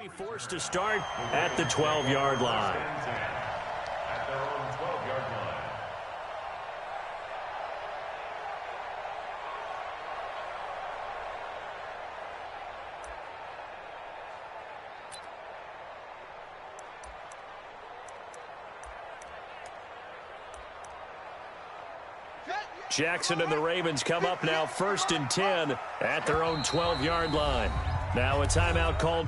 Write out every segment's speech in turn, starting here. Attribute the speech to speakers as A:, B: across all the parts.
A: Be forced to start at the 12-yard line.
B: At their own 12-yard line.
A: Jackson and the Ravens come up now 1st and 10 at their own 12-yard line. Now a timeout called.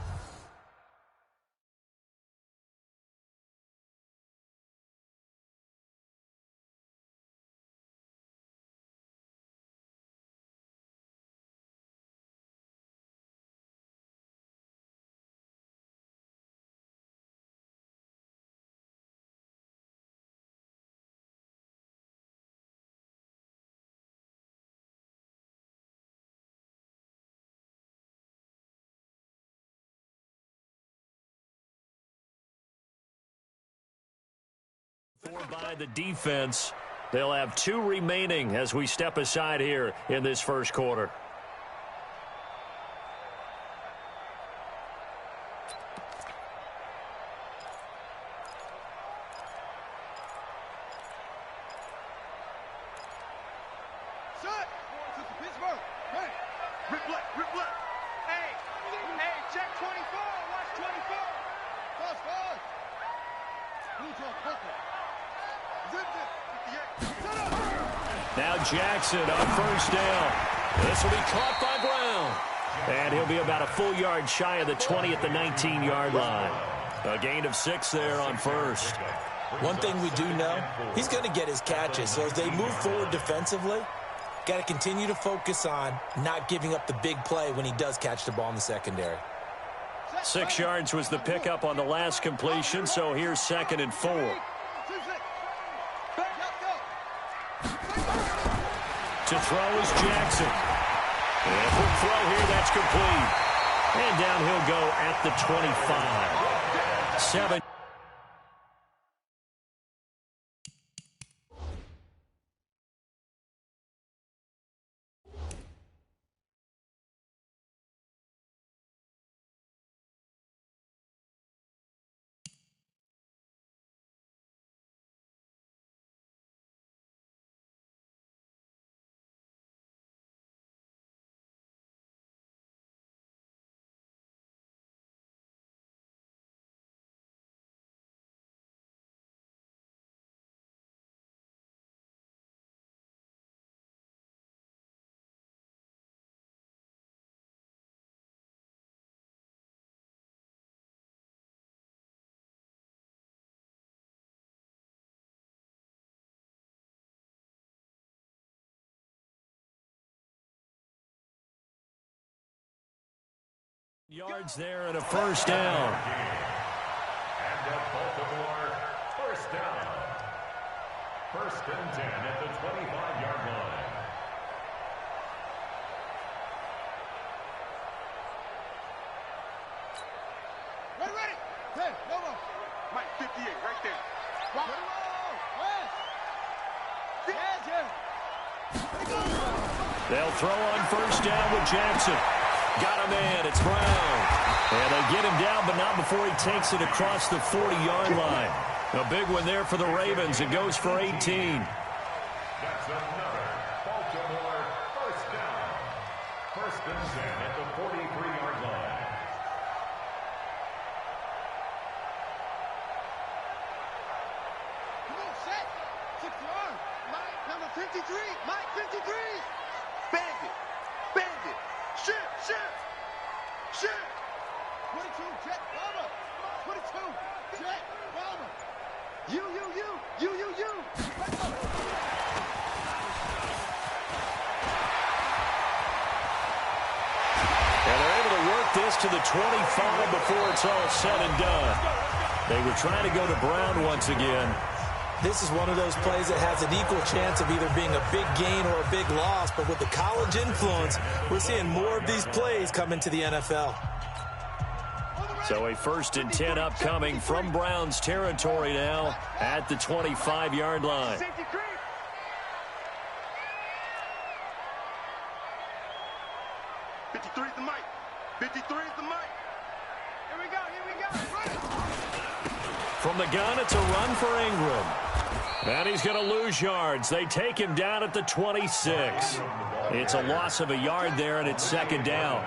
A: By the defense. They'll have 2 remaining as we step aside here in this first quarter. Now Jackson on 1st down. This will be caught by Brown. And he'll be about a full yard shy of the 20 at the 19-yard line. A gain of 6 there on 1st.
C: One thing we do know, he's going to get his catches. So as they move forward defensively, got to continue to focus on not giving up the big play when he does catch the ball in the secondary.
A: 6 yards was the pickup on the last completion, so here's 2nd and 4. To throw is Jackson. And a quick throw here, that's complete. And down he'll go at the 25. 7. Yards there and a 1st down.
B: And a Baltimore 1st down. 1st and 10 at the 25-yard line.
D: Ready. Hey, no more. Mike, 58, right there. Rock.
A: They'll throw on 1st down with Jackson. Got a man, it's Brown. And they get him down, but not before he takes it across the 40-yard line. A big one there for the Ravens. It goes for 18.
B: That's another Baltimore 1st down. 1st and 10 at the 43-yard line.
D: Come on, set. 6 yards. Mike, number 53. Mike, 53. Bandit. Shit. 22, Jet, Bomber. 22, Jet, Bomber. You.
A: And they're able to work this to the 25 before it's all said and done. They were trying to go to Brown once again.
C: This is one of those plays that has an equal chance of either being a big gain or a big loss. But with the college influence, we're seeing more of these plays come into the NFL.
A: So a 1st and 10 upcoming from Browns territory now at the 25-yard line.
D: 53 is the mic. 53 is the mic.
A: From the gun, it's a run for Ingram. And he's going to lose yards. They take him down at the 26. It's a loss of a yard there, and it's second down.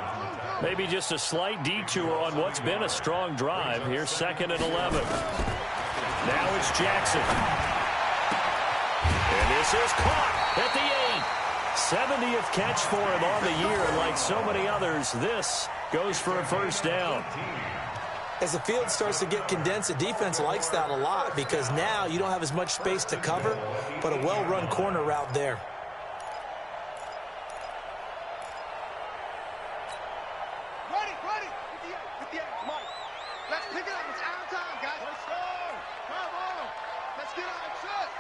A: Maybe just a slight detour on what's been a strong drive. Here's 2nd and 11. Now it's Jackson. And this is caught at the 8. 70th catch for him on the year. And like so many others, this goes for a first down.
C: As the field starts to get condensed, the defense likes that a lot because now you don't have as much space to cover, but a well-run corner route there.
D: Ready. 58, Mike. Let's pick it up. It's our time, guys. Let's go. Come on. Let's get out of trust.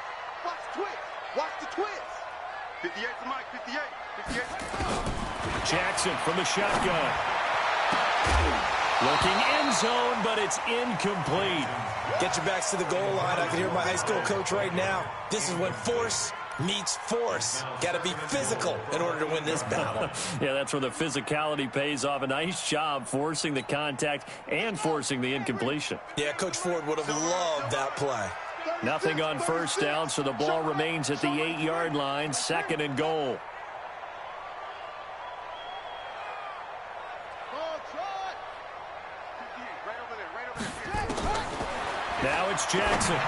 D: Watch the twist. Watch the twist. 58 to Mike. 58.
A: Jackson from the shotgun. Looking end zone, but it's incomplete.
C: Get your backs to the goal line. I can hear my high school coach right now. This is when force meets force. Got to be physical in order to win this battle.
A: Yeah, that's where the physicality pays off. A nice job forcing the contact and forcing the incompletion.
C: Yeah, Coach Ford would have loved that play.
A: Nothing on first down, so the ball remains at the 8-yard line, 2nd and goal. Now it's Jackson.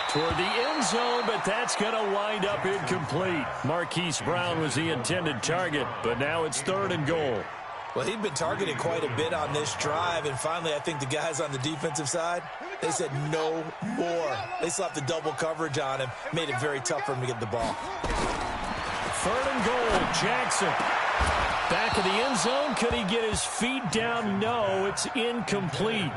A: Toward the end zone, but that's going to wind up incomplete. Marquise Brown was the intended target, but now it's 3rd and goal.
C: Well, he'd been targeted quite a bit on this drive, and finally I think the guys on the defensive side, they said no more. They slapped the double coverage on him, made it very tough for him to get the ball.
A: 3rd and goal, Jackson. Back of the end zone, could he get his feet down? No, it's incomplete.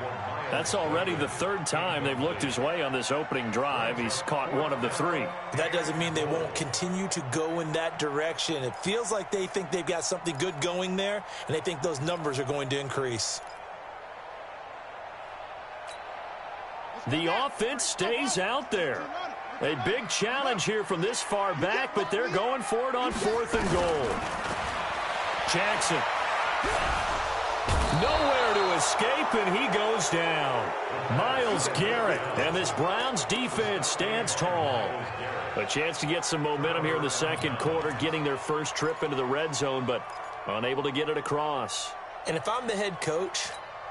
A: That's already the 3rd time they've looked his way on this opening drive. He's caught one of the 3.
C: That doesn't mean they won't continue to go in that direction. It feels like they think they've got something good going there, and they think those numbers are going to increase.
A: The offense stays out there. A big challenge here from this far back, but they're going for it on 4th and goal. Jackson. Nowhere to escape, and he goes down. Myles Garrett, and this Browns defense stands tall. A chance to get some momentum here in the second quarter, getting their first trip into the red zone, but unable to get it across.
C: And if I'm the head coach,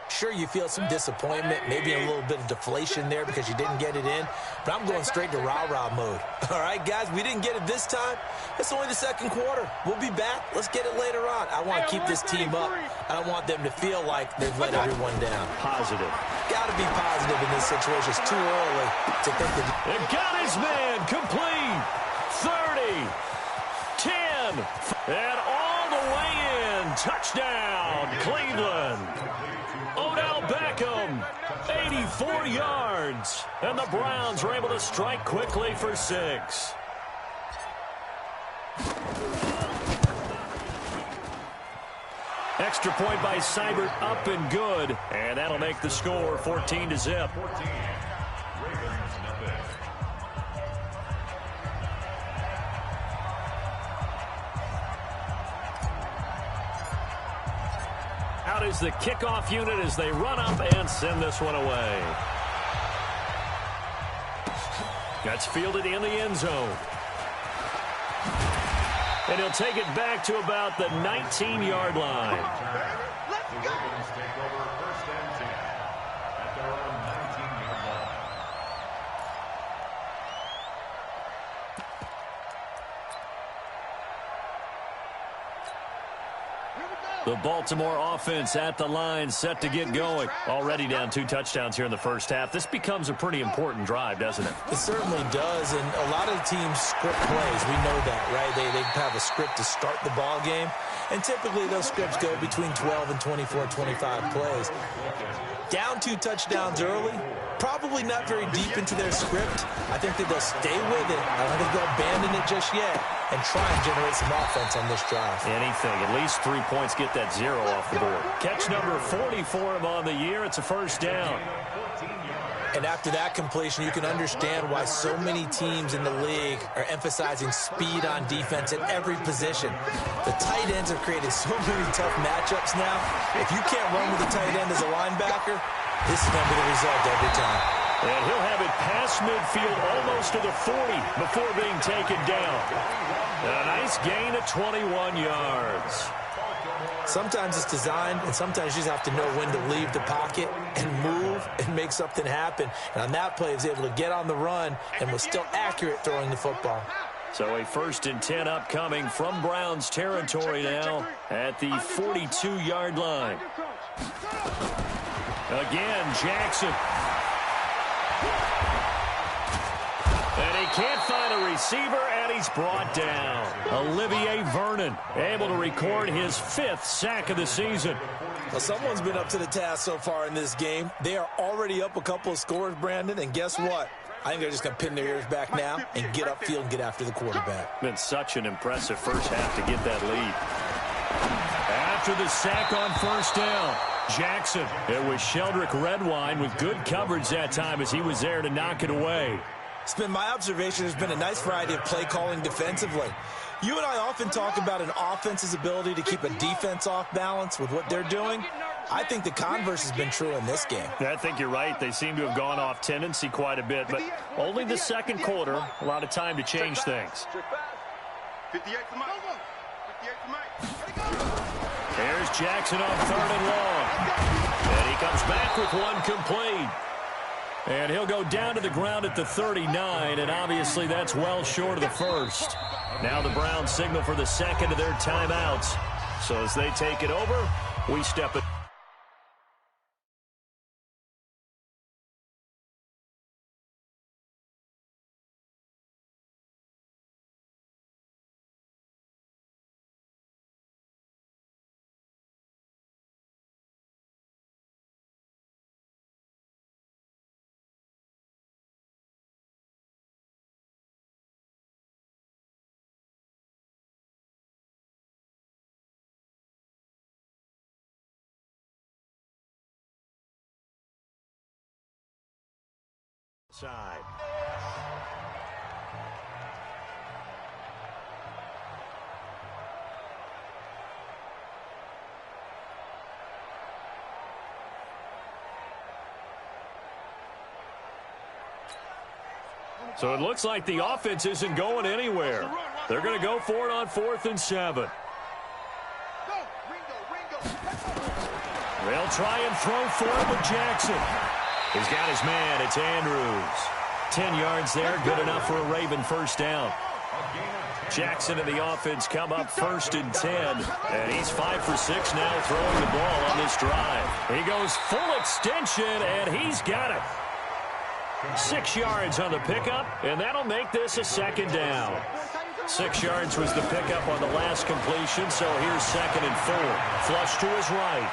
C: sure, you feel some disappointment, maybe a little bit of deflation there because you didn't get it in, but I'm going straight to rah-rah mode. All right, guys, we didn't get it this time. It's only the second quarter. We'll be back. Let's get it later on. I want to keep this team up. I don't want them to feel like they've let everyone down.
A: Positive.
C: Got to be positive in this situation. It's too early to think that.
A: It got his man complete. 30, 10, and all the way in. Touchdown, Cleveland. Odell Beckham, 84 yards. And the Browns were able to strike quickly for 6. Extra point by Seibert, up and good. And that'll make the score 14-0. Out is the kickoff unit as they run up and send this one away. That's fielded in the end zone. And he'll take it back to about the 19-yard line.
B: Let's go. Take over 1st and 10 at their own 19-yard line.
A: The Baltimore offense at the line, set to get going. Already down 2 touchdowns here in the first half. This becomes a pretty important drive, doesn't it?
C: It certainly does, and a lot of teams script plays. We know that, right? They have a script to start the ball game, and typically those scripts go between 12 and 24, 25 plays. Down 2 touchdowns early, probably not very deep into their script. I think that they'll stay with it. I don't think they'll abandon it just yet and try and generate some offense on this drive.
A: Anything. At least 3 points, get that 0 off the board. Catch number 40 for him on the year. It's a first down.
C: And after that completion, you can understand why so many teams in the league are emphasizing speed on defense at every position. The tight ends have created so many tough matchups now. If you can't run with the tight end as a linebacker, this is going to be the result every time.
A: And he'll have it past midfield almost to the 40 before being taken down. A nice gain of 21 yards.
C: Sometimes it's designed, and sometimes you just have to know when to leave the pocket and move and make something happen. And on that play, he was able to get on the run and was still accurate throwing the football.
A: So a 1st and 10 upcoming from Browns territory now at the 42-yard line. Again, Jackson. And he can't find a receiver, and he's brought down. Olivier Vernon able to record his 5th sack of the season.
C: Well, someone's been up to the task so far in this game. They are already up a couple of scores, Brandon, and guess what? I think they're just going to pin their ears back now and get upfield and get after the quarterback.
A: Been such an impressive first half to get that lead. After the sack on 1st down, Jackson. It was Sheldrick Redwine with good coverage that time as he was there to knock it away.
C: It's been my observation there's been a nice variety of play calling defensively. You and I often talk about an offense's ability to keep a defense off balance with what they're doing. I think the converse has been true in this game.
A: I think you're right. They seem to have gone off tendency quite a bit, but only the second quarter, a lot of time to change things. There's Jackson on 3rd and long. And he comes back with one complete. And he'll go down to the ground at the 39, and obviously that's well short of the first. Now the Browns signal for the second of their timeouts. So as they take it over, we step it. Side. So it looks like the offense isn't going anywhere. They're going to go for it on 4th and 7. They'll try and throw for it with Jackson. He's got his man. It's Andrews. 10 yards there. Good enough for a Raven first down. Jackson and the offense come up 1st and 10. And he's 5 for 6 now throwing the ball on this drive. He goes full extension, and he's got it. 6 yards on the pickup, and that'll make this a 2nd down. 6 yards was the pickup on the last completion, so here's 2nd and 4. Flush to his right.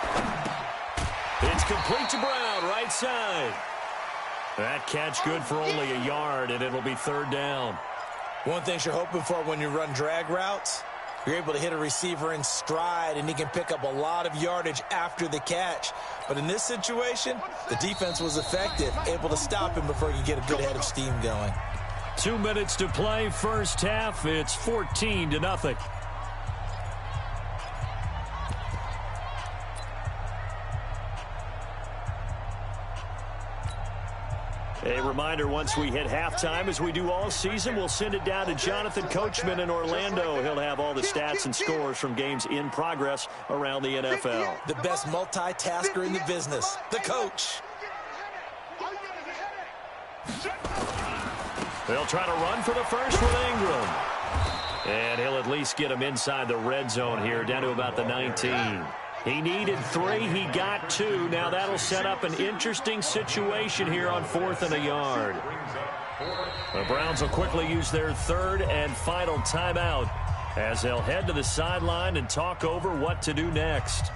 A: It's complete to Brown, right side. That catch good for only a yard, and it'll be 3rd down.
C: One thing you're hoping for when you run drag routes, you're able to hit a receiver in stride, and he can pick up a lot of yardage after the catch. But in this situation, the defense was effective, able to stop him before you get a good head of steam going.
A: 2 minutes to play, first half. It's 14-0. A reminder, once we hit halftime, as we do all season, we'll send it down to Jonathan Coachman in Orlando. He'll have all the stats and scores from games in progress around the NFL.
C: The best multitasker in the business, the coach.
A: They'll try to run for the first with Ingram. And he'll at least get him inside the red zone here, down to about the 19. He needed 3. He got 2. Now that'll set up an interesting situation here on 4th and a yard. The Browns will quickly use their 3rd and final timeout as they'll head to the sideline and talk over what to do next.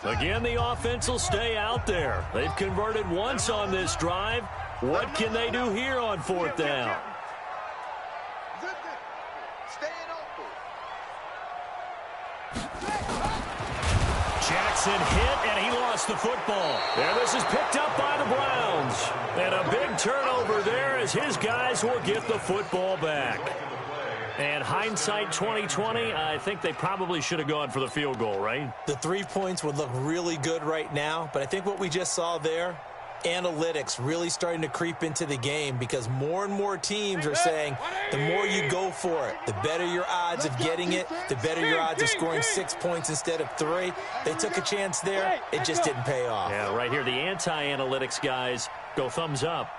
A: Again, the offense will stay out there. They've converted once on this drive. What can they do here on fourth down? Jackson hit, and he lost the football. And this is picked up by the Browns. And a big turnover there as his guys will get the football back. And hindsight 2020, I think they probably should have gone for the field goal, right?
C: The 3 points would look really good right now, but I think what we just saw there, analytics really starting to creep into the game because more and more teams are saying the more you go for it, the better your odds of getting it, the better your odds of scoring 6 points instead of 3. They took a chance there. It just didn't pay off.
A: Yeah, right here, the anti-analytics guys go thumbs up.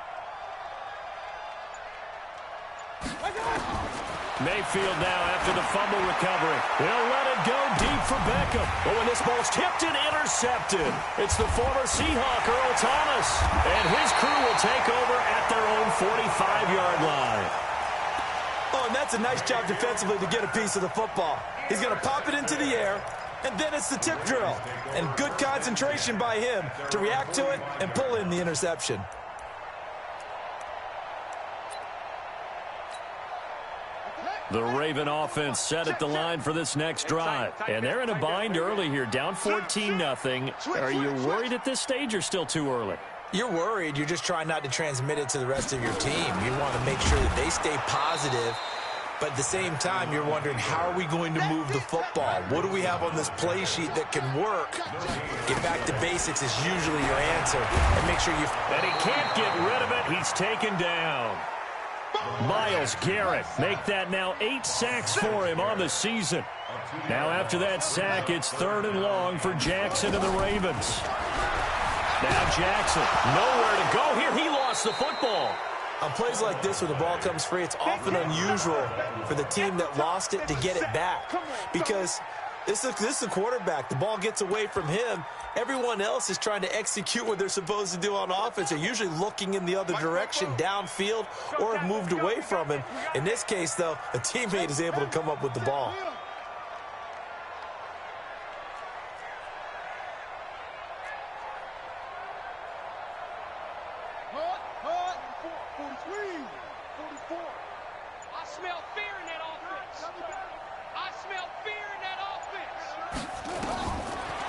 A: Mayfield now after the fumble recovery. They'll let it go deep for Beckham. But when this ball's tipped and intercepted, it's the former Seahawk, Earl Thomas. And his crew will take over at their own 45-yard line.
C: Oh, and that's a nice job defensively to get a piece of the football. He's going to pop it into the air, and then it's the tip drill. And good concentration by him to react to it and pull in the interception.
A: The Raven offense set at the line for this next drive. And they're in a bind early here, down 14-0. Are you worried at this stage or still too early?
C: You're worried. You're just trying not to transmit it to the rest of your team. You want to make sure that they stay positive. But at the same time, you're wondering, how are we going to move the football? What do we have on this play sheet that can work? Get back to basics is usually your answer. And make sure you...
A: And he can't get rid of it. He's taken down. Myles Garrett make that now 8 sacks for him on the season. Now after that sack, it's 3rd and long for Jackson and the Ravens. Now Jackson, nowhere to go here. He lost the football.
C: On plays like this where the ball comes free, it's often unusual for the team that lost it to get it back. Because this is a quarterback. The ball gets away from him. Everyone else is trying to execute what they're supposed to do on offense. They're usually looking in the other direction, downfield, or have moved away from him. In this case, though, a teammate is able to come up with the ball.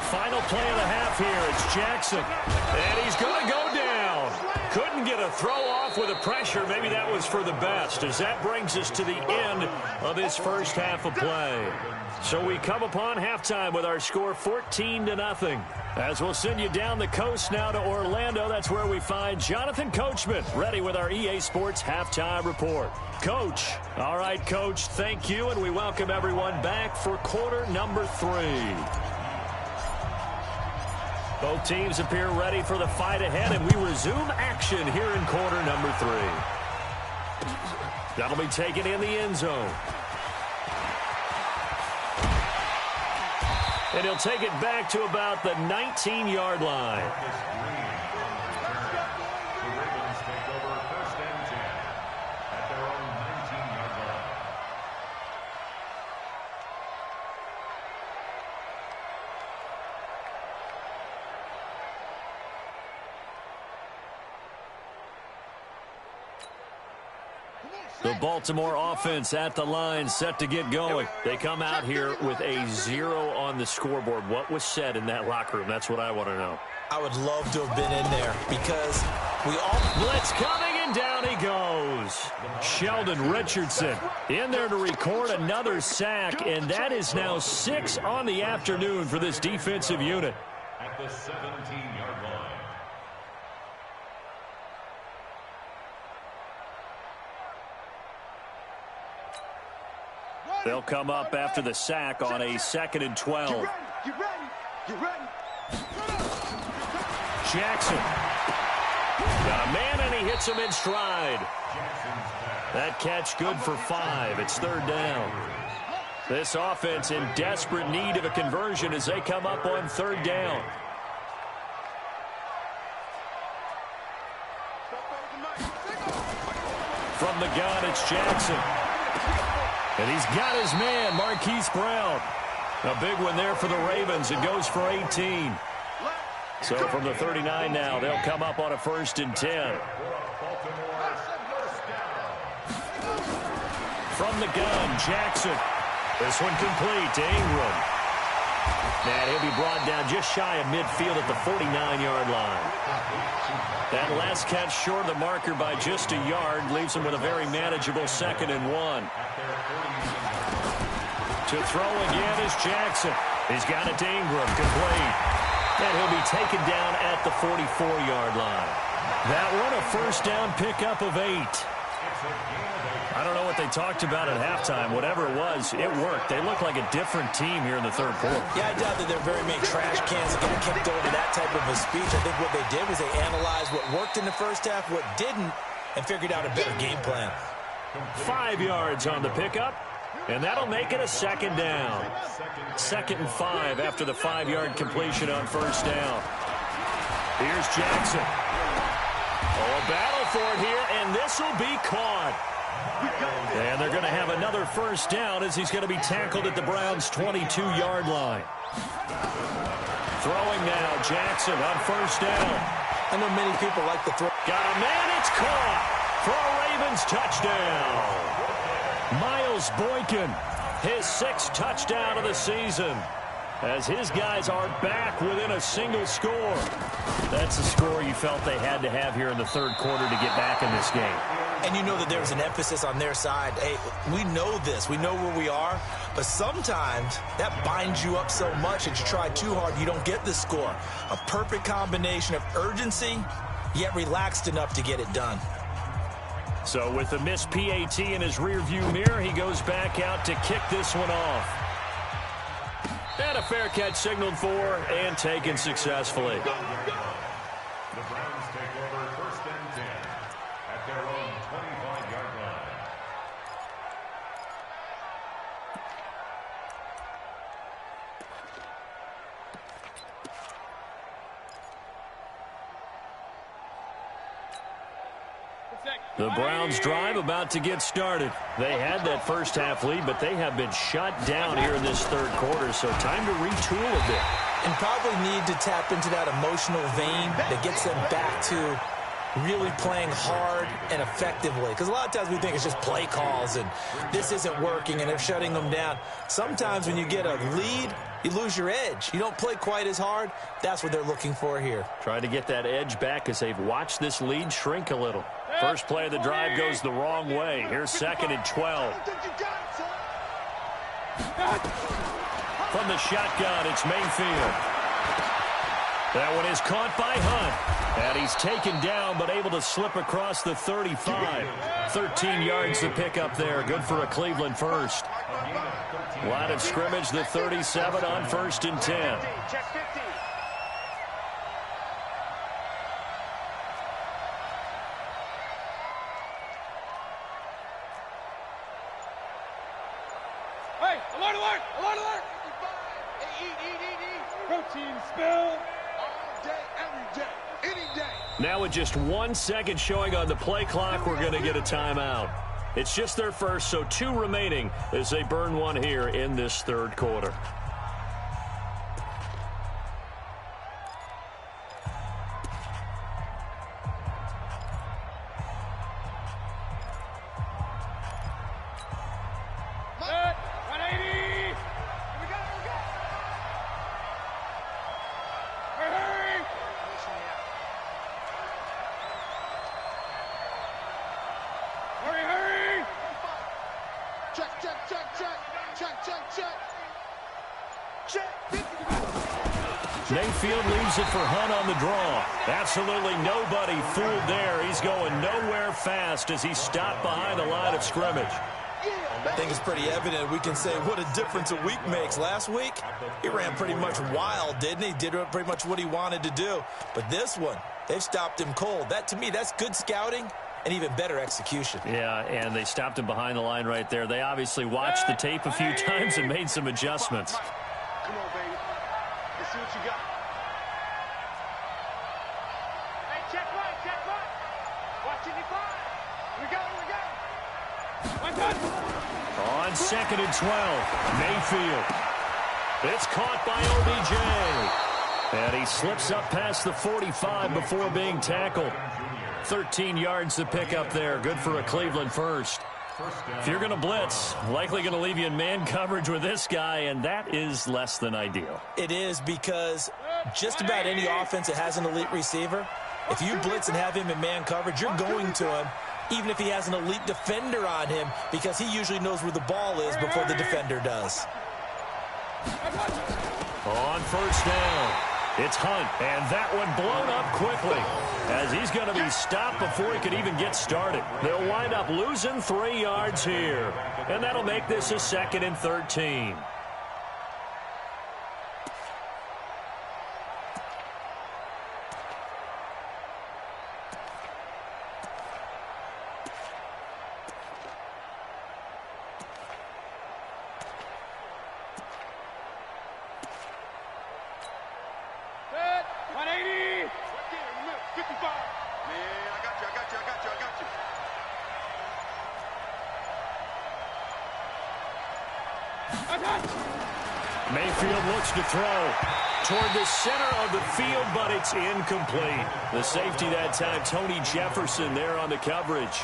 A: Final play of the half here. It's Jackson. And he's going to go down. Couldn't get a throw off with the pressure. Maybe that was for the best, as that brings us to the end of this first half of play. So we come upon halftime with our score 14-0. As we'll send you down the coast now to Orlando. That's where we find Jonathan Coachman ready with our EA Sports halftime report. Coach. All right, Coach, thank you, and we welcome everyone back for quarter number 3. Both teams appear ready for the fight ahead, and we resume action here in quarter number 3. That'll be taken in the end zone. And he'll take it back to about the 19-yard line. The Baltimore offense at the line, set to get going. They come out here with a 0 on the scoreboard. What was said in that locker room? That's what I want to know.
C: I would love to have been in there because we all...
A: Blitz coming, and down he goes. Sheldon Richardson in there to record another sack, and that is now 6 on the afternoon for this defensive unit.
B: At the 17-yard line.
A: They'll come up after the sack on a 2nd and 12.
D: Get ready.
A: Jackson. Got a man, and he hits him in stride. That catch good for 5. It's 3rd down. This offense in desperate need of a conversion as they come up on 3rd down. From the gun, it's Jackson. And he's got his man, Marquise Brown. A big one there for the Ravens. It goes for 18. So from the 39 now, they'll come up on a 1st and 10. From the gun, Jackson. This one complete to Ingram. And he'll be brought down just shy of midfield at the 49-yard line. That last catch short of the marker by just a yard leaves him with a very manageable 2nd and 1. To throw again is Jackson. He's got it to Ingram, complete. And he'll be taken down at the 44-yard line. That one a first down pickup of 8. I don't know what they talked about at halftime. Whatever it was, it worked. They look like a different team here in the third quarter.
C: Yeah, I doubt that there are very many trash cans that got kicked over that type of a speech. I think what they did was they analyzed what worked in the first half, what didn't, and figured out a better game plan.
A: 5 yards on the pickup, and that'll make it a 2nd down. 2nd and 5 after the 5-yard completion on first down. Here's Jackson. Oh, a battle for it here, and this will be caught. And they're going to have another first down as he's going to be tackled at the Browns' 22-yard line. Throwing now, Jackson on first down.
C: I know many people like to throw.
A: Got a man, it's caught for a Ravens touchdown. Miles Boykin, his 6th touchdown of the season, as his guys are back within a single score. That's a score you felt they had to have here in the third quarter to get back in this game.
C: And you know that there's an emphasis on their side. Hey, we know this. We know where we are. But sometimes that binds you up so much that you try too hard, you don't get the score. A perfect combination of urgency, yet relaxed enough to get it done.
A: So with the missed PAT in his rearview mirror, he goes back out to kick this one off. And a fair catch signaled for and taken successfully.
B: The Browns take over 1st and 10 at their own 25-yard line.
A: The Browns drive about to get started. They had that first half lead, but they have been shut down here in this third quarter, so time to retool a bit.
C: And probably need to tap into that emotional vein that gets them back to really playing hard and effectively. Because a lot of times we think it's just play calls and this isn't working and they're shutting them down. Sometimes when you get a lead, you lose your edge. You don't play quite as hard. That's what they're looking for here.
A: Trying to get that edge back as they've watched this lead shrink a little. First play of the drive goes the wrong way. Here's 2nd and 12. From the shotgun, it's Mayfield. That one is caught by Hunt. And he's taken down, but able to slip across the 35. 13 yards to pick up there. Good for a Cleveland first. Line of scrimmage, the 37 on 1st and 10.
D: Hey, alert, alert, alert, alert. Protein spill. All day, every day, any day.
A: Now with just 1 second showing on the play clock, we're going to get a timeout. It's just their first, so 2 remaining as they burn one here in this third quarter. Mayfield leaves it for Hunt on the draw. Absolutely nobody fooled there. He's going nowhere fast as he's stopped behind the line of scrimmage.
C: I think it's pretty evident. We can say what a difference a week makes. Last week, he ran pretty much wild, didn't he? Did pretty much what he wanted to do. But this one, they've stopped him cold. That, to me, that's good scouting and even better execution.
A: Yeah, and they stopped him behind the line right there. They obviously watched the tape a few times and made some adjustments.
D: Come on, baby. Let's see what you got. Hey, check right, check right. Watch it, we go, we go.
A: On 2nd and 12, Mayfield. It's caught by OBJ. And he slips up past the 45 before being tackled. 13 yards to pick up there. Good for a Cleveland first. If you're going to blitz, likely going to leave you in man coverage with this guy, and that is less than ideal.
C: It is, because just about any offense that has an elite receiver, if you blitz and have him in man coverage, you're going to him, even if he has an elite defender on him, because he usually knows where the ball is before the defender does.
A: On first down, it's Hunt, and that one blown up quickly as he's going to be stopped before he could even get started. They'll wind up losing 3 yards here, and that'll make this a 2nd and 13. Mayfield looks to throw toward the center of the field, but it's incomplete. The safety that time, Tony Jefferson, there on the coverage.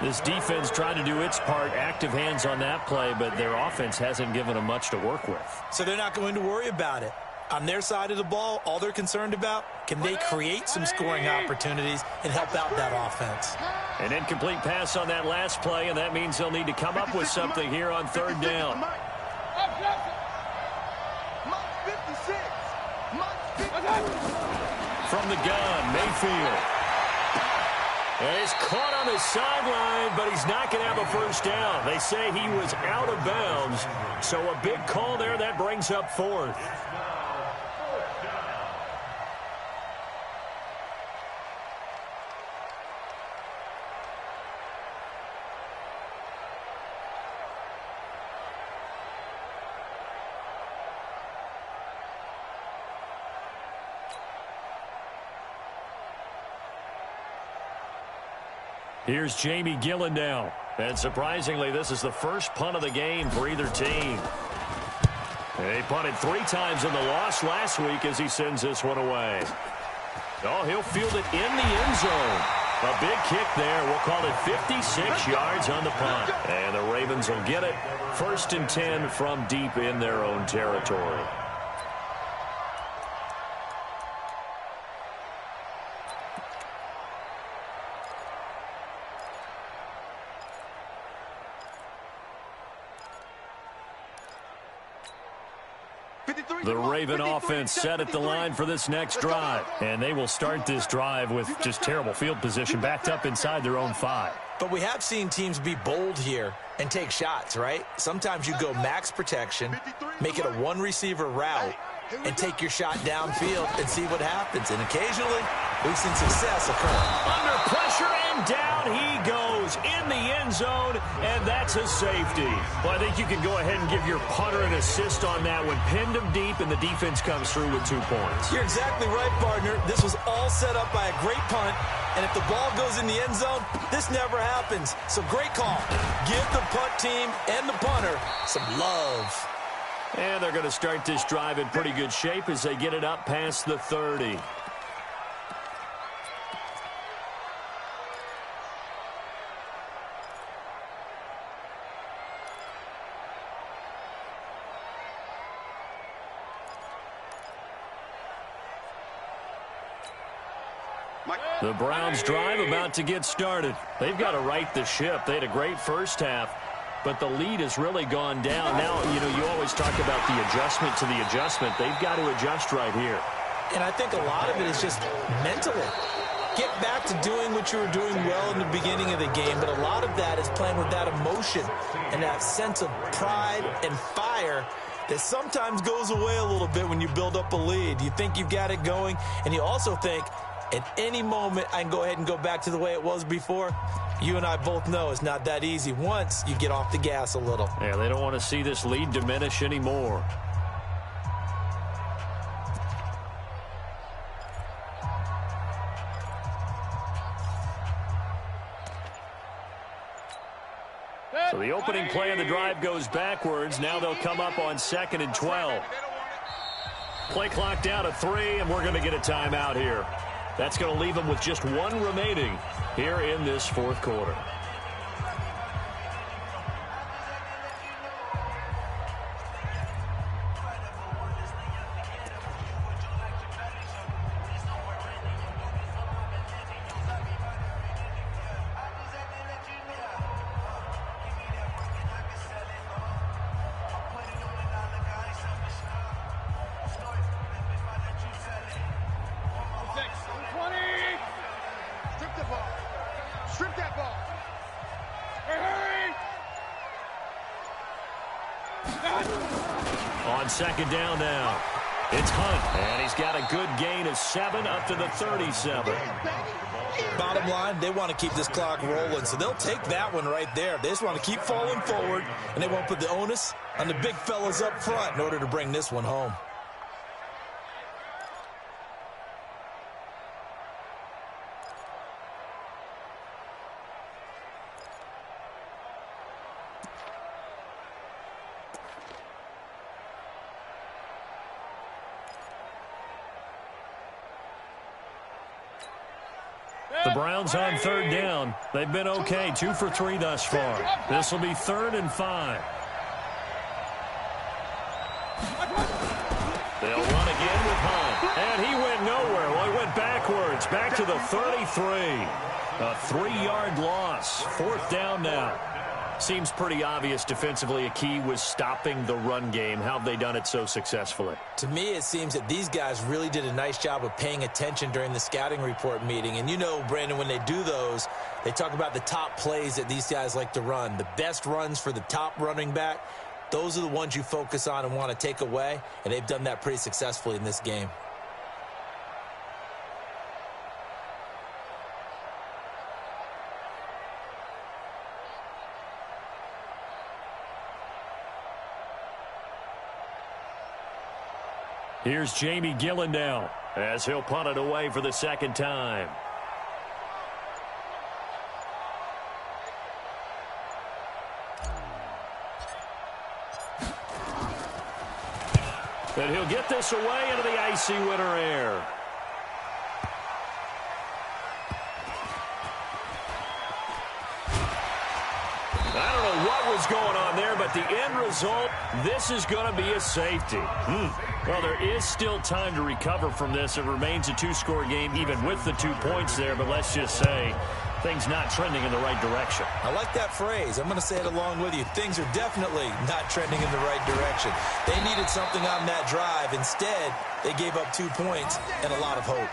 A: This defense tried to do its part, active hands on that play, but their offense hasn't given them much to work with.
C: So they're not going to worry about it. On their side of the ball, all they're concerned about, can they create some scoring opportunities and help out that offense?
A: An incomplete pass on that last play, and that means they'll need to come up with something here on 3rd down. From the gun, Mayfield. And he's caught on the sideline, but he's not going to have a first down. They say he was out of bounds, so a big call there that brings up 4th. Here's Jamie Gillen now. And surprisingly, this is the first punt of the game for either team. He punted 3 times in the loss last week as he sends this one away. Oh, he'll field it in the end zone. A big kick there. We'll call it 56 yards on the punt. And the Ravens will get it. 1st and 10 from deep in their own territory. The Raven offense set at the line for this next drive. And they will start this drive with just terrible field position backed up inside their own 5.
C: But we have seen teams be bold here and take shots, right? Sometimes you go max protection, make it a 1-receiver route, and take your shot downfield and see what happens. And occasionally, we've seen success occur.
A: Under pressure, and down he goes in the end zone, and that's a safety. Well, I think you can go ahead and give your punter an assist on that one. Pinned him deep, and the defense comes through with 2 points.
C: You're exactly right, partner. This was all set up by a great punt, and if the ball goes in the end zone, this never happens. So great call. Give the punt team and the punter some love.
A: And they're going to start this drive in pretty good shape as they get it up past the 30. The Browns drive about to get started. They've got to right the ship. They had a great first half, but the lead has really gone down. Now, you always talk about the adjustment to the adjustment. They've got to adjust right here.
C: And I think a lot of it is just mentally. Get back to doing what you were doing well in the beginning of the game, but a lot of that is playing with that emotion and that sense of pride and fire that sometimes goes away a little bit when you build up a lead. You think you've got it going, and you also think, at any moment, I can go ahead and go back to the way it was before. You and I both know it's not that easy once you get off the gas a little.
A: Yeah, they don't want to see this lead diminish anymore. So the opening play of the drive goes backwards. Now they'll come up on 2nd and 12. Play clock down to 3, and we're going to get a timeout here. That's going to leave them with just 1 remaining here in this 4th quarter. On second down now, it's Hunt, and he's got a good gain of 7 up to the 37.
C: Bottom line, they want to keep this clock rolling, so they'll take that one right there. They just want to keep falling forward, and they won't put the onus on the big fellas up front in order to bring this one home.
A: The Browns on third down. They've been okay, 2 for 3 thus far. This will be 3rd and 5. They'll run again with Hunt. And he went nowhere. Well, he went backwards, back to the 33. A 3-yard loss. 4th down now. Seems pretty obvious defensively a key was stopping the run game. How have they done it so successfully?
C: To me, it seems that these guys really did a nice job of paying attention during the scouting report meeting. And you know, Brandon, when they do those, they talk about the top plays that these guys like to run. The best runs for the top running back, those are the ones you focus on and want to take away. And they've done that pretty successfully in this game.
A: Here's Jamie Gillen now as he'll punt it away for the 2nd time. And he'll get this away into the icy winter air. I don't know what was going on there, but the end result, this is going to be a safety. Well, there is still time to recover from this. It remains a 2-score game, even with the 2 points there, but let's just say things not trending in the right direction.
C: I like that phrase. I'm going to say it along with you. Things are definitely not trending in the right direction. They needed something on that drive. Instead, they gave up 2 points and a lot of hope.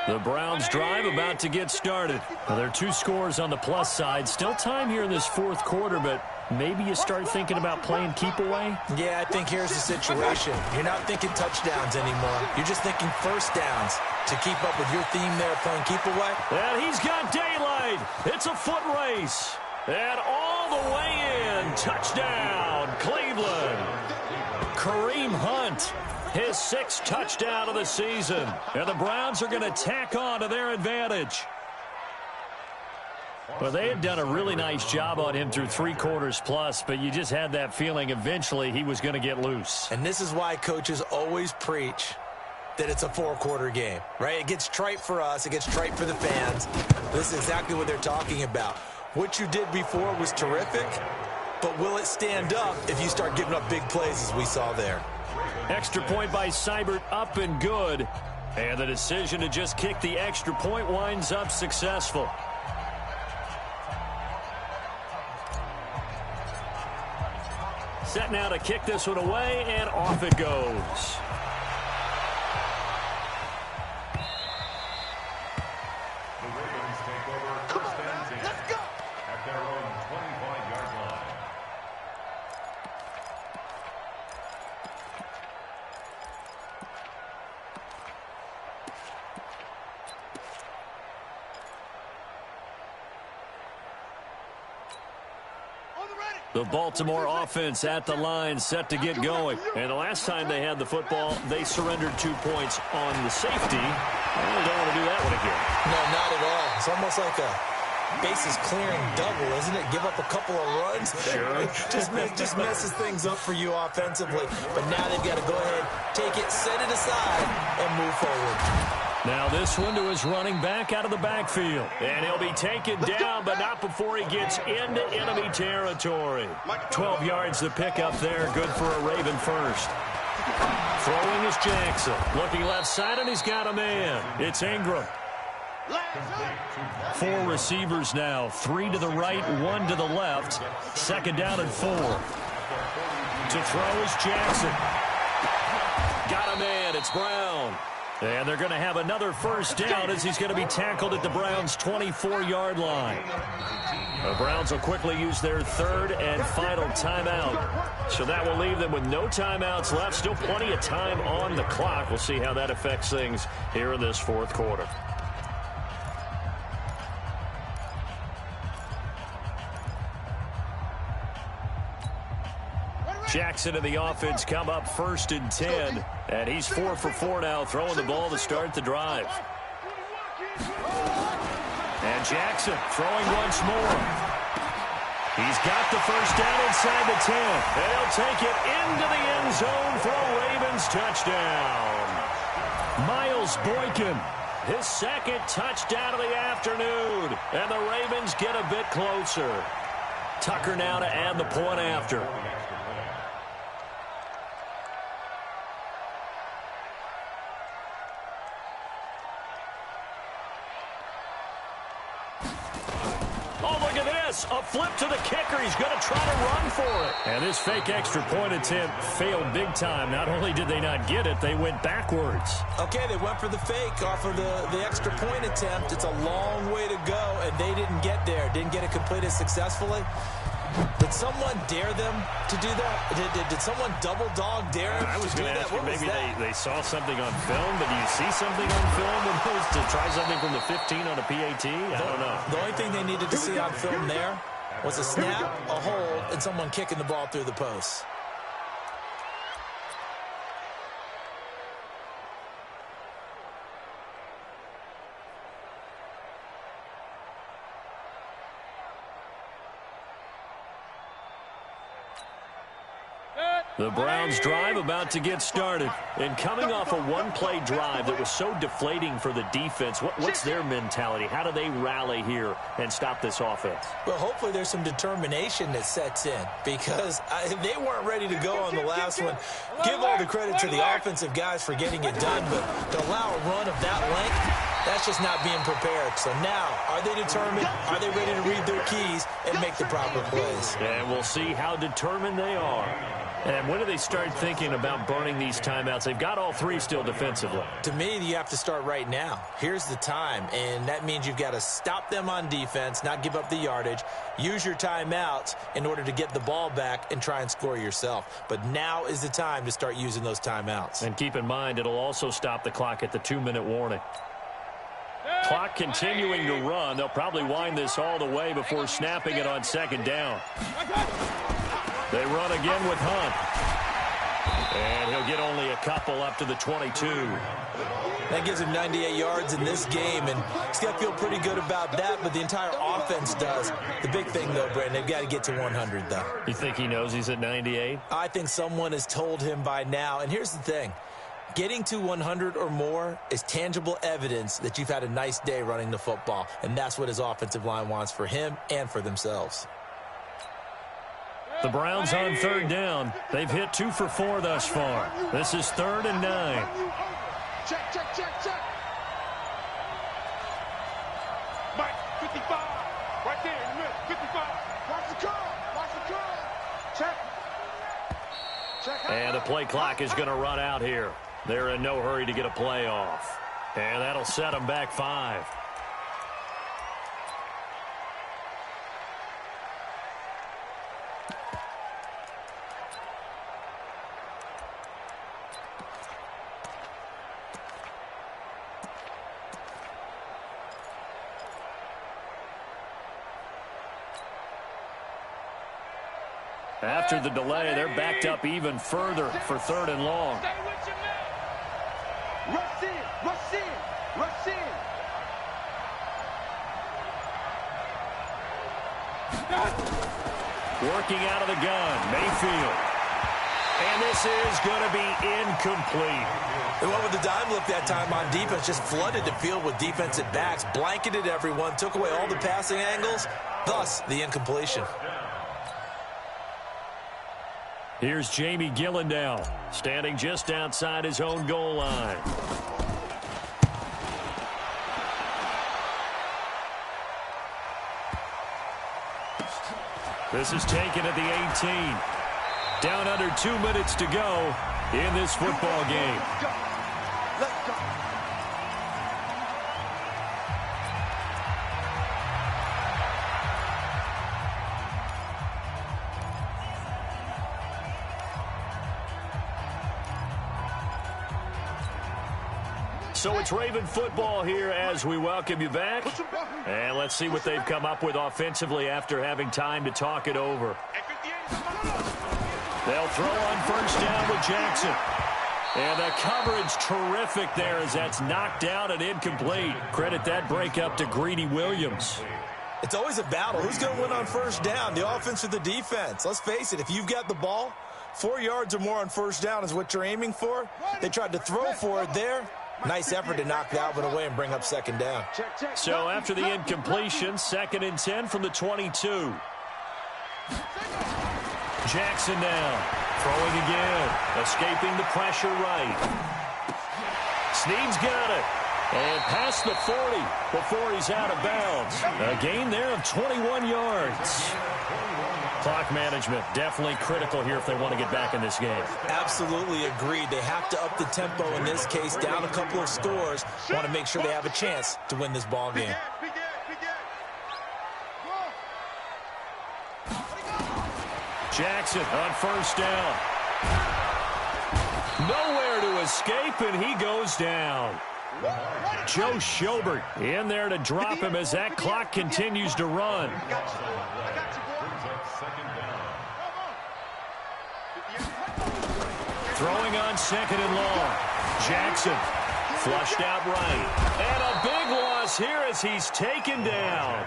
A: The Browns drive about to get started. Now, there are 2 scores on the plus side. Still time here in this 4th quarter, but maybe you start thinking about playing keep away?
C: Yeah, I think here's the situation. You're not thinking touchdowns anymore. You're just thinking first downs to keep up with your theme there, playing keep away.
A: And he's got daylight. It's a foot race. And all the way in. Touchdown, Cleveland. Kareem Hunt. His 6th touchdown of the season. And the Browns are going to tack on to their advantage. Well, they had done a really nice job on him through 3 quarters plus, but you just had that feeling eventually he was going to get loose.
C: And this is why coaches always preach that it's a 4-quarter game, right? It gets trite for us. It gets trite for the fans. This is exactly what they're talking about. What you did before was terrific, but will it stand up if you start giving up big plays as we saw there?
A: Extra point by Seibert, up and good. And the decision to just kick the extra point winds up successful. Set now to kick this one away, and off it goes.
B: The Ravens take over 1st and 10 at their own 25-yard line.
A: The Baltimore offense at the line, set to get going. And the last time they had the football, they surrendered 2 points on the safety. Well, they don't want to do that one again.
C: No, not at all. It's almost like a bases clearing double, isn't it? Give up a couple of runs.
A: Sure.
C: just messes things up for you offensively. But now they've got to go ahead, take it, set it aside, and move forward.
A: Now this one to his running back out of the backfield. And he'll be taken down, but not before he gets into enemy territory. 12 yards the pickup there. Good for a Raven first. Throwing is Jackson. Looking left side, and he's got a man. It's Ingram. 4 receivers now. 3 to the right, 1 to the left. 2nd down and 4. To throw is Jackson. Got a man. It's Brown. And they're going to have another first down as he's going to be tackled at the Browns' 24-yard line. The Browns will quickly use their third and final timeout. So that will leave them with no timeouts left. Still plenty of time on the clock. We'll see how that affects things here in this fourth quarter. Jackson and the offense come up 1st and 10. And he's 4 for 4 now, throwing the ball to start the drive. And Jackson throwing once more. He's got the first down inside the 10. And he'll take it into the end zone for a Ravens touchdown. Miles Boykin, his second touchdown of the afternoon. And the Ravens get a bit closer. Tucker now to add the point after. A flip to the kicker. He's going to try to run for it. And this fake extra point attempt failed big time. Not only did they not get it, they went backwards.
C: Okay, they went for the fake off of the extra point attempt. It's a long way to go, and they didn't get there. Didn't get it completed successfully. Did someone dare them to do that? Did someone double dog dare them
A: I was
C: to do
A: going to
C: that?
A: ask you, maybe they saw something on film, but do you see something on film to try something from the 15 on a PAT? I don't know.
C: The only thing they needed to see on film there was a snap, a hold, and someone kicking the ball through the post.
A: The Browns drive about to get started. And coming off a one-play drive that was so deflating for the defense, what's their mentality? How do they rally here and stop this offense?
C: Well, hopefully there's some determination that sets in because they weren't ready to go on the last one. Give all the credit to the offensive guys for getting it done, but to allow a run of that length, that's just not being prepared. So now, are they determined? Are they ready to read their keys and make the proper plays?
A: And we'll see how determined they are. And when do they start thinking about burning these timeouts? They've got all three still defensively.
C: To me, you have to start right now. Here's the time, and that means you've got to stop them on defense, not give up the yardage, use your timeouts in order to get the ball back and try and score yourself. But now is the time to start using those timeouts.
A: And keep in mind, it'll also stop the clock at the 2-minute warning. Clock continuing to run. They'll probably wind this all the way before snapping it on second down. They run again with Hunt. And he'll get only a couple up to the 22.
C: That gives him 98 yards in this game, and he's got to feel pretty good about that, but the entire offense does. The big thing, though, Brandon, they've got to get to 100, though.
A: You think he knows he's at 98?
C: I think someone has told him by now, and here's the thing. Getting to 100 or more is tangible evidence that you've had a nice day running the football, and that's what his offensive line wants for him and for themselves.
A: The Browns on third down. They've hit 2 for 4 thus far. This is 3rd and 9.
D: Check, check, check, check. Mike, 55. Right there in the middle. 55. Watch the curl. Watch the curl. Check. Check.
A: And the play clock is going to run out here. They're in no hurry to get a play off. And that'll set them back 5. After the delay, they're backed up even further for 3rd and long.
D: Rush in, rush in, rush in.
A: Working out of the gun, Mayfield. And this is going to be incomplete.
C: They went with the dime look that time on defense, just flooded the field with defensive backs, blanketed everyone, took away all the passing angles, thus the incompletion.
A: Here's Jamie Gillendow, standing just outside his own goal line. This is taken at the 18. Down under 2 minutes to go in this football game.
D: Let's go.
A: So it's Raven football here as we welcome you back. And let's see what they've come up with offensively after having time to talk it over. They'll throw on first down with Jackson. And the coverage terrific there as that's knocked out and incomplete. Credit that breakup to Greedy Williams.
C: It's always a battle. Who's going to win on first down, the offense or the defense? Let's face it, if you've got the ball, 4 yards or more on first down is what you're aiming for. They tried to throw for it there. Nice effort to knock Alvin away and bring up second down.
A: So after the incompletion, 2nd and 10 from the 22. Jackson now, throwing again, escaping the pressure right. Snead's got it. And past the 40 before he's out of bounds. A gain there of 21 yards. Clock management definitely critical here if they want to get back in this game.
C: Absolutely agreed. They have to up the tempo in this case, down a couple of scores. Want to make sure they have a chance to win this ball game.
A: Jackson on first down. Nowhere to escape, and he goes down. Joe Schobert in there to drop him as that clock continues to run. Throwing on 2nd and long. Jackson flushed out right. And a big loss here as he's taken down.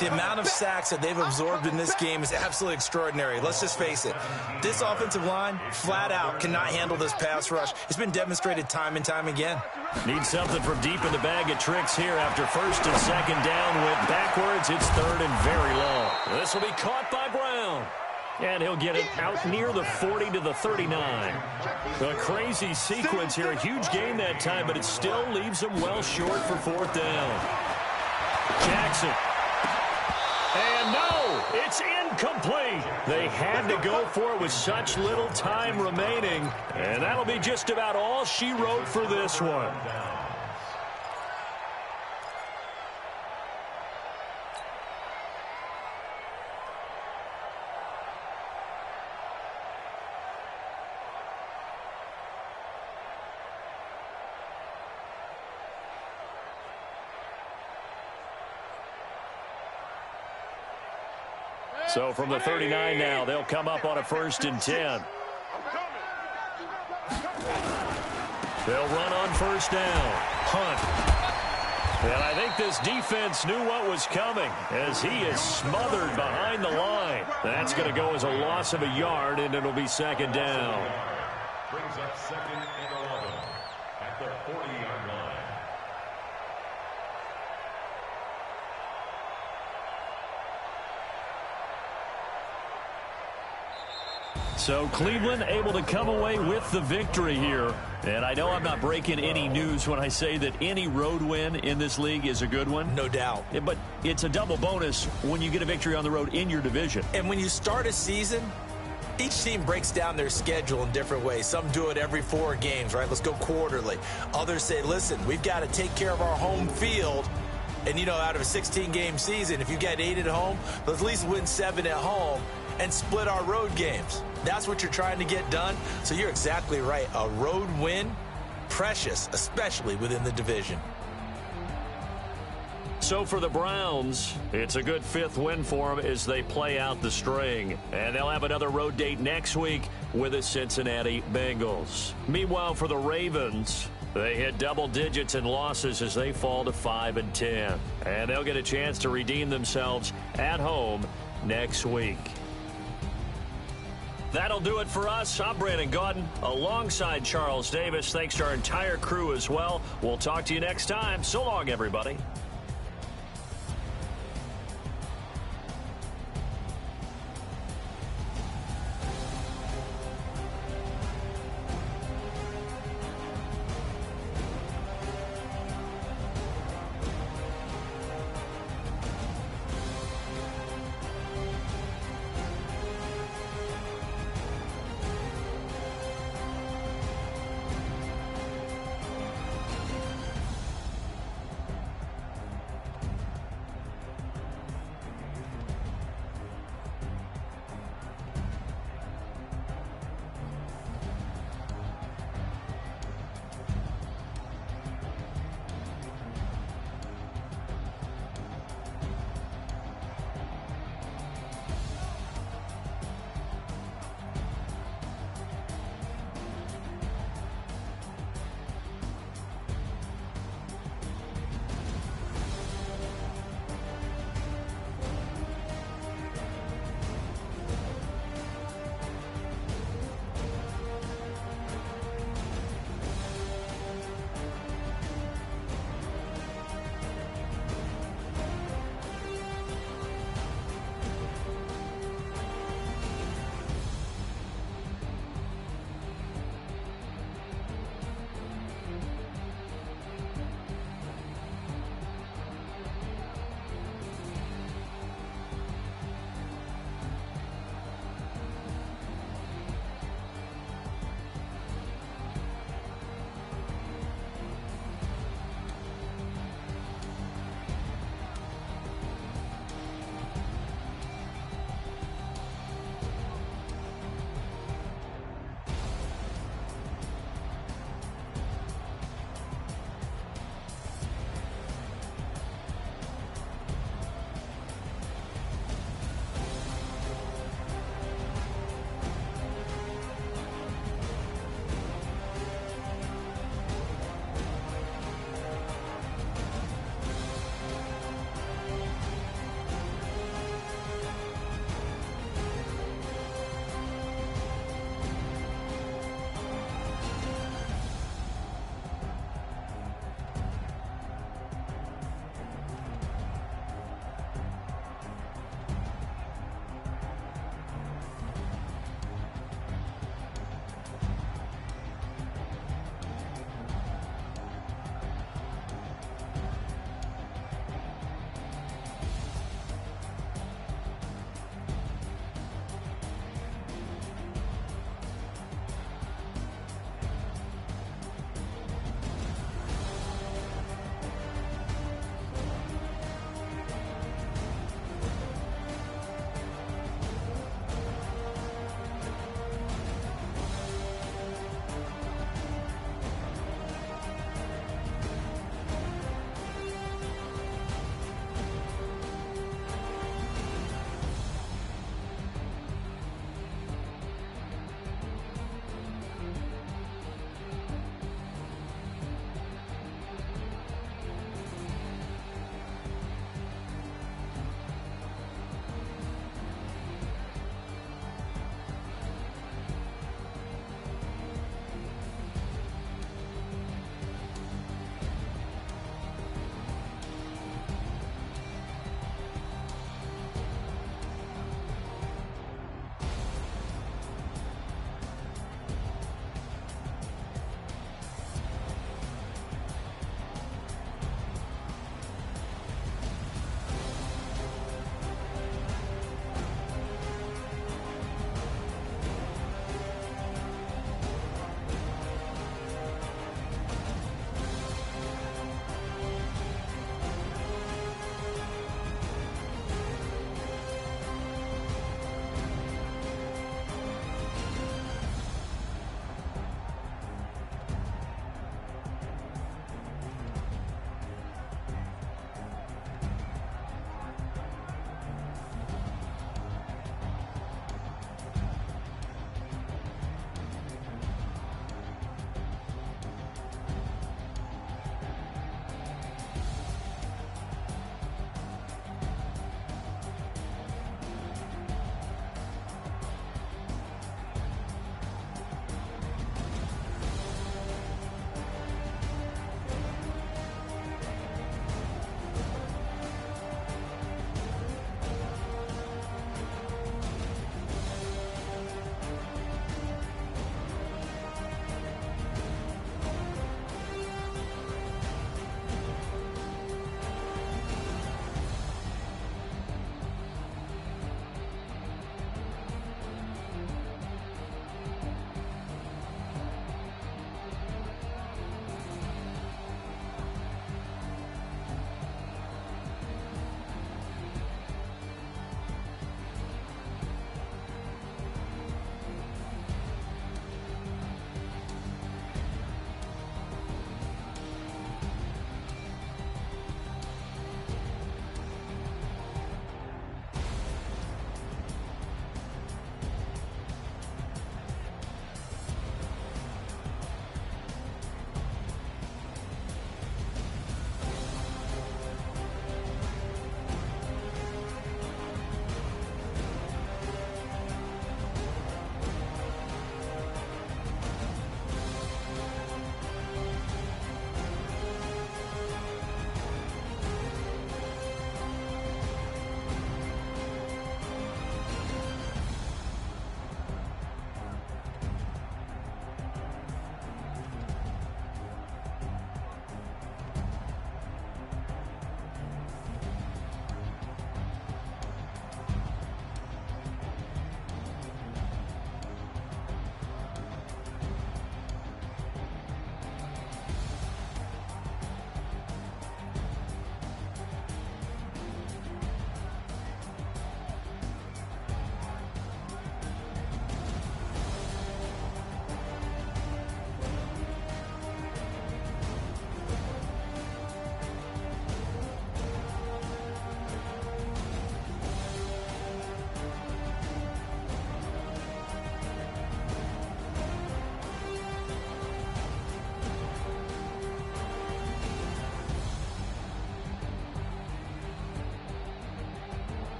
C: The amount of sacks that they've absorbed in this game is absolutely extraordinary. Let's just face it. This offensive line, flat out, cannot handle this pass rush. It's been demonstrated time and time again.
A: Need something from deep in the bag of tricks here after 1st and 2nd down. Went backwards. It's 3rd and very long. This will be caught by Brown. And he'll get it out near the 40 to the 39. A crazy sequence here. A huge gain that time, but it still leaves him well short for 4th down. Jackson. And no, it's incomplete. They had to go for it with such little time remaining. And that'll be just about all she wrote for this one. So from the 39 now, they'll come up on a 1st and 10. They'll run on first down. Hunt. And I think this defense knew what was coming as he is smothered behind the line. That's going to go as a loss of a yard, and it'll be 2nd down.
B: Brings up 2nd and 11 at the 40-yard line.
A: So Cleveland able to come away with the victory here. And I know I'm not breaking any news when I say that any road win in this league is a good one.
C: No doubt.
A: But it's a double bonus when you get a victory on the road in your division.
C: And when you start a season, each team breaks down their schedule in different ways. Some do it every 4 games, right? Let's go quarterly. Others say, listen, we've got to take care of our home field. And, you know, out of a 16-game season, if you get 8 at home, let's at least win 7 at home and split our road games. That's what you're trying to get done. So you're exactly right. A road win, precious, especially within the division.
A: So for the Browns, it's a good 5th win for them as they play out the string. And they'll have another road date next week with the Cincinnati Bengals. Meanwhile, for the Ravens, they hit double digits in losses as they fall to 5 and 10. And they'll get a chance to redeem themselves at home next week. That'll do it for us. I'm Brandon Gaudin alongside Charles Davis. Thanks to our entire crew as well. We'll talk to you next time. So long, everybody.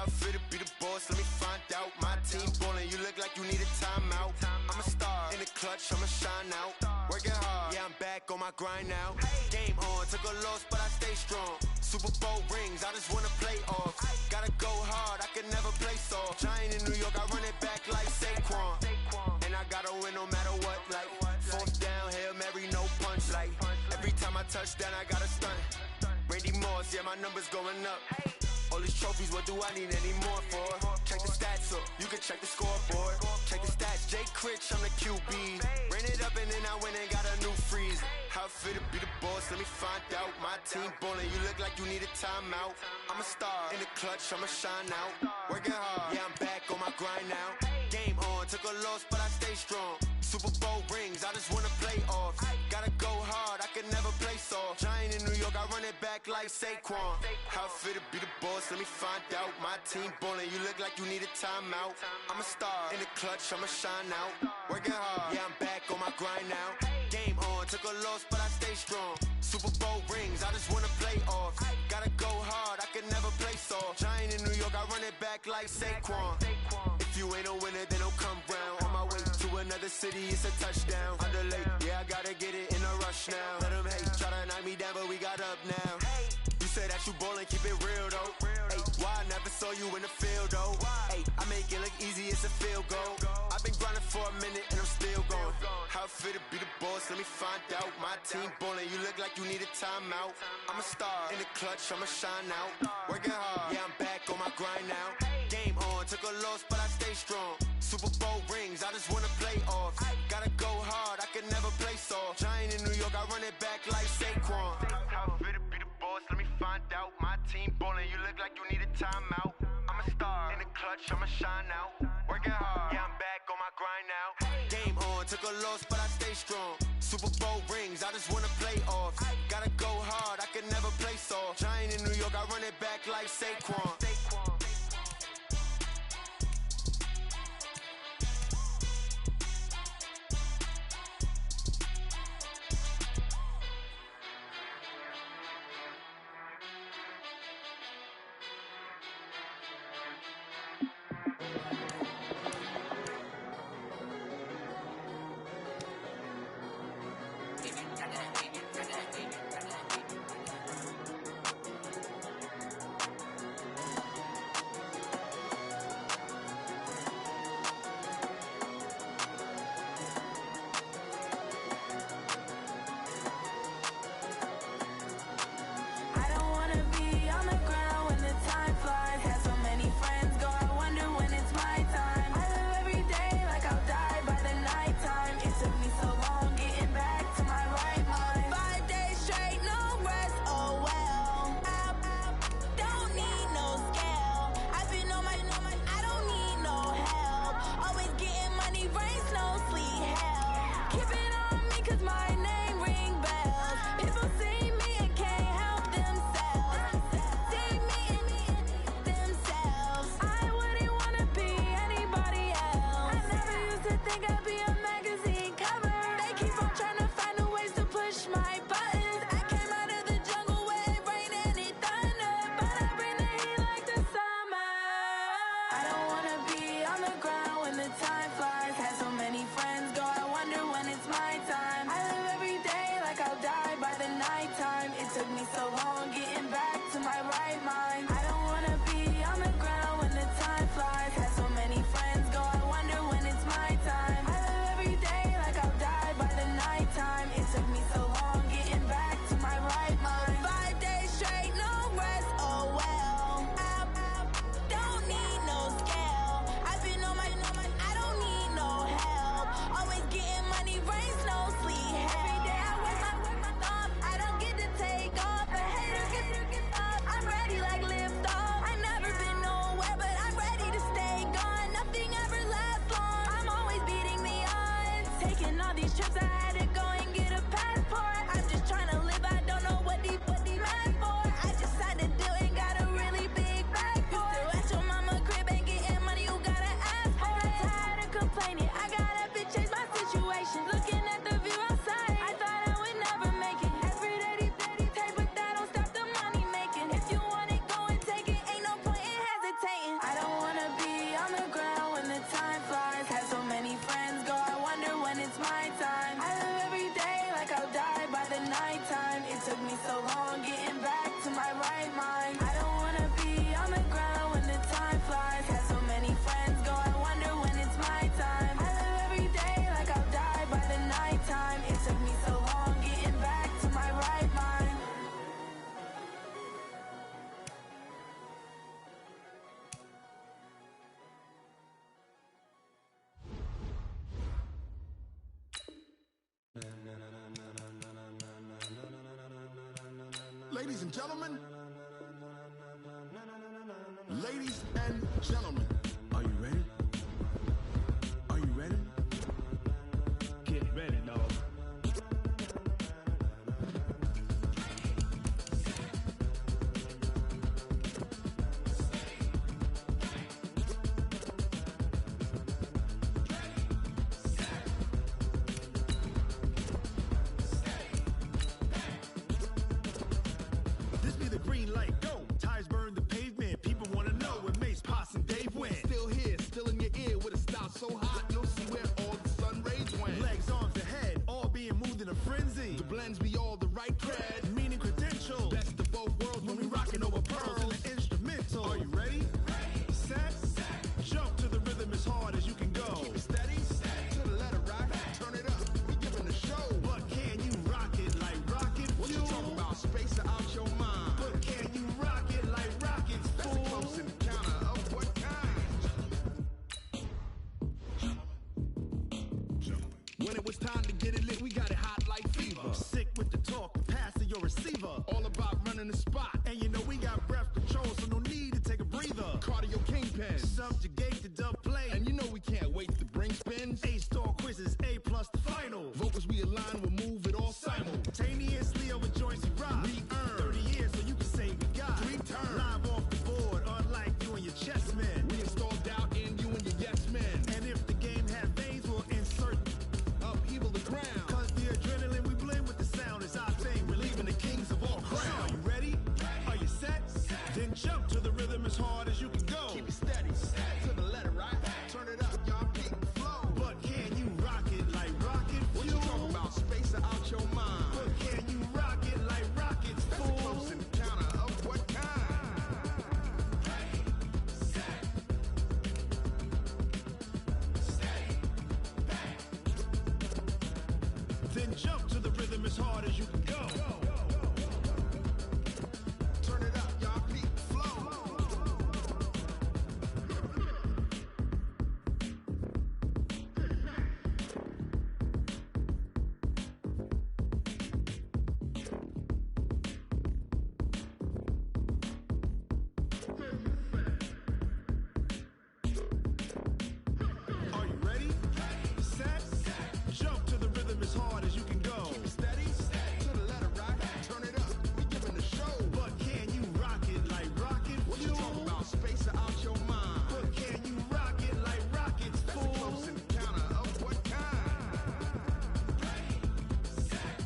E: fit to be the boss, let me find out. My team ballin', you look like you need a timeout. I'm a star, in the clutch, I'ma shine out. Working hard, yeah, I'm back on my grind now. Game on, took a loss, but I stay strong. Super Bowl rings, I just wanna play off. Gotta go hard, I can never play soft. Giant in New York, I run it back like Saquon. And I gotta win no matter what, like fourth down, Hail Mary, no punch. Like every time I touch down, I gotta stunt. Randy Moss, yeah, my numbers going up. All these trophies, what do I need any more for? Check the stats up, you can check the scoreboard. Check the stats, Jay Critch, I'm the QB. Ran it up and then I went and got a new freeze. How it fit to be the boss, let me find out. My team ballin', you look like you need a timeout. I'm a star, in the clutch, I'ma shine out. Working hard, yeah, I'm back on my grind now. Game on, took a loss, but I stay strong. Super Bowl rings, I just wanna play off. Gotta go hard, I can never play soft. Giant in New York, I run it back like Saquon. How it fit to be the boss, let me find out. My team ballin', you look like you need a timeout. I'm a star, in the clutch, I'ma shine out. Working hard, yeah, I'm back on my grind now. Game on, took a loss, but I stay strong. Super Bowl rings, I just wanna play off. Gotta go hard, I can never play soft. Giant in New York, I run it back like Saquon. If you ain't a winner, then don't come round. On my way to another city, it's a touchdown. Underlay, yeah, I gotta get it in a rush now. Let them hate, try to knock me down, but we got up now. You say that you ballin', keep it real though. Ay, why I never saw you in the field though? Ay, I make it look easy, it's a field goal. I've been grinding for a minute and I'm still going. How it fit to be the boss, let me find out. My team ballin', you look like you need a timeout. I'm a star, in the clutch, I'ma shine out. Working hard, yeah, I'm back on my grind now. Game on, took a loss, but I stay strong. Super Bowl rings, I just wanna play off. Gotta go hard, I can never play soft. Giant in New York, I run it back like Saquon. How it fit to be the boss, let me find out. My team ballin', you look like you need a timeout. I'm a star, in the clutch, I'ma shine out. Working hard, yeah, I'm back on my grind now. Game on, took a loss, but I stay strong. Super Bowl rings, I just wanna play off. Gotta go hard, I can never play soft. Giant in New York, I run it back like Saquon.
F: Ladies and gentlemen. Ladies and gentlemen. Are you ready? Are you ready? Get ready, dog.
G: So hot, you'll see where all the sun rays went.
F: Legs, arms, ahead, all being moved in a frenzy.
G: The blends be all the right cred,
F: meaning credentials.
G: Best of both worlds when we rockin' over pearls
F: and the instrumental.
G: Are you ready?
F: Set, jump to the rhythm as hard as you can go.
G: Keep it steady, to the letter right. Turn it up, we giving the show.
F: But can you rock it like rocket fuel?
G: What you talking about? Space out your mind.
F: But can you rock it like rockets, fool?
G: That's a close encounter of what kind? When it was time to get it lit, we got it hot like fever.
F: Sick with the talk, pass to your receiver.
G: All about running the spot.
F: And you know we got breath control, so no need to take a breather.
G: Cardio kingpin.
F: Subjugate the dub play.
G: And you know we can't wait to bring spins.
F: A-star quizzes, A+ the final.
G: Vocals we align, we'll move it all
F: simultaneously over joints we rock.
G: We earn
F: 30 years, so you can say we got
G: 3 turns.
F: Live off the board, unlike you and your chess men.
G: We install doubt in you and your yes men.
F: And if the game had veins, we'll insert
G: upheaval the ground.
F: Cause the adrenaline we blend with the sound is our thing. We're leaving the kings of all crowns. Are you ready? Are you set? Then jump to the rhythm as hard as you can go.
G: Keep it steady, to the letter right. Turn it up, y'all peak flow.
F: But can you rock it like rocket fuel?
G: What you talking about? Space out your mind.
F: But can you rock it like rockets,
G: fool? That's a close encounter of what kind?
E: Ready, set, steady, back.
F: Then jump to the rhythm as hard as you can go.
G: Turn it up, y'all peak flow.
F: Are you ready? Set, jump to the rhythm as hard as you can go.
G: Keep it steady, to the letter right. Turn it up, we giving the show.
F: But can you rock it like rocket
G: What you talking about? Space out your mind.
F: But can you rock it like rockets,
G: That's
F: fool?
G: a close encounter of what kind?
E: Ready, set,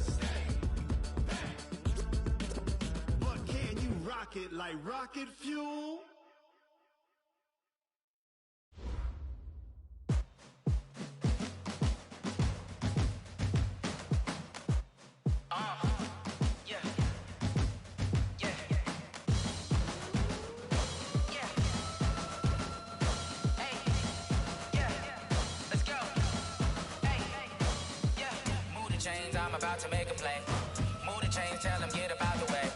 E: steady, back.
F: But can you rock it like rocket fuel?
H: I'm about to make a play. Move the chains, tell them get up out the way.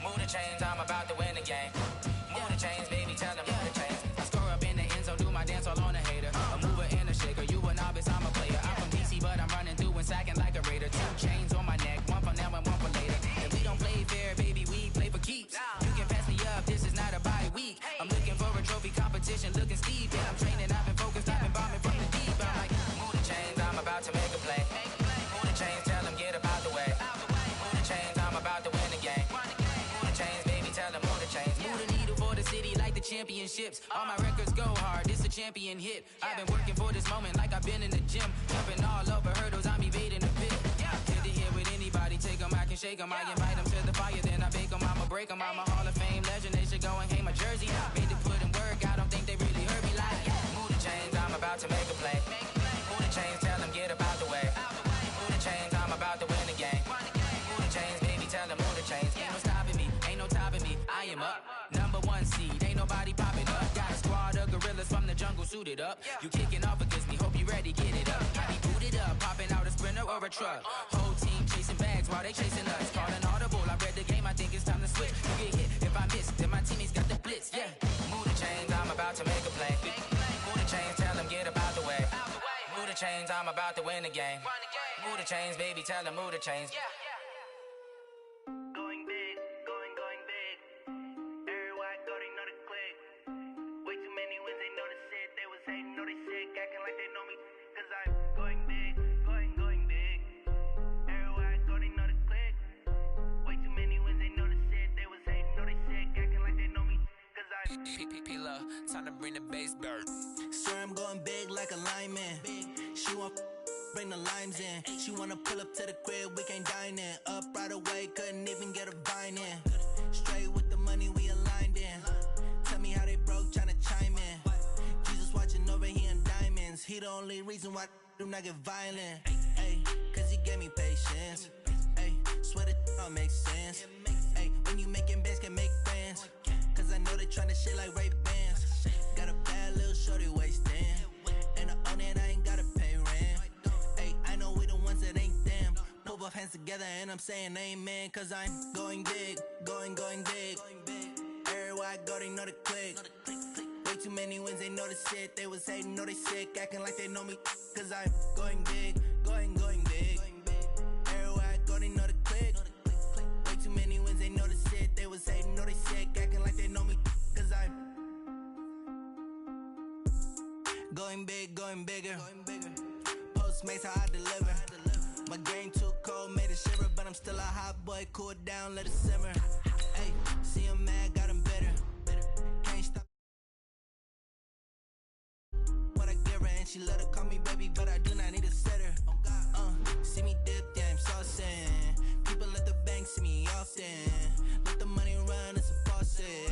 H: Move the chains, I'm about to win the game. Move the chains, baby, tell them move the chains. I score up in the end zone, do my dance all on a hater. A mover and a shaker, you a novice, I'm a player. I'm from DC, but I'm running through and sacking like a raider. 2 chains on my neck, one for now and one for later. If we don't play fair, baby, we play for keeps. You can pass me up, this is not a bye week. I'm looking for a trophy competition, looking steep. Yeah, I'm training, I've been focused, I've been bombing from the deep. I'm like, move the chains, I'm about to make a play. Move the chains, tell them get up out the way. Move the chains, I'm about to win the game. Move the chains, baby, tell them move the chains. Move the needle for the city like the championships. All my records go hard, this a champion hit. I've been working for this moment like I've been in the gym. Jumping all over hurdles, I'm evading the pit. Hit to hit with anybody, take them, I can shake them. I invite them to the fire, then I bake them, I'ma break them. I'm a Hall of Fame legend, they should go and hang my jersey. Made to put in work, I don't think they really heard me like. Move the chains, I'm about to make a play. Move the chains, tell them get up out the way. Move the chains, I'm about to win the game. Move the chains, baby, tell them move the chains. Ain't no stopping me, ain't no topping me. I am up, #1 seed, ain't nobody popping up. Got a squad of gorillas from the jungle suited up. You kicking off against me, hope you ready, get it up. I be booted up, popping out a Sprinter or a truck. Whole team chasing bags while they chasing us. Calling audible, I read the game, I think it's time to switch. You get hit, if I miss, then my teammates got the blitz, yeah. Move the chains, I'm about to make a play. Move the chains, tell them get up out the way. Move the chains, I'm about to win the game. Move Move the chains, baby, tell them move the chains. Yeah.
I: Going big, going big. Everywhere I go, they know the click. Way too many wins, they know the shit. They was hating, know they sick, acting like they know me. Cause I'm going big, going big. Everywhere I go, they know the click. Way too many wins, they know the shit. They was hating, know they sick, acting like they know me. Cause I'm
H: P-P-P-Love, time to bring the bass dirt.
J: Swear I'm going big like a lineman. She want bring the limes in. She wanna pull up to the crib, we can't dine in. Up right away, couldn't even get a vine in. Straight with the money we aligned in. Tell me how they broke, tryna chime in. Jesus watching over here in diamonds. He the only reason why do not get violent. Ay, cause he gave me patience. Ay, swear that all makes sense. Ay, when you making bands can make friends. Cause I know they tryna shit like Ray Bans. Got a bad little shorty wasting. And I own it, I ain't gotta pay rent. Ay, I know we the ones that ain't them. Put both hands together and I'm saying amen. Cause I'm going big, going big. Everywhere I go, they know the click. Way too many wins, they know the shit. They was hating, know they sick, acting like they know me. Cause I'm going big, going big. Everywhere I go, they know the click. Way too many wins, they know the shit. They was hating, know they sick, acting like they know me. Cause I'm going big, going bigger. Postmates how I deliver. My game too cold, made it shiver. But I'm still a hot boy, cool it down, let it simmer. Hey, see him mad, got him bitter. Can't stop what I give her. And she let her call me baby, but I do not need a sitter. See me dip, yeah, I'm saucing. People at the bank see me often. Let the money run, it's a faucet.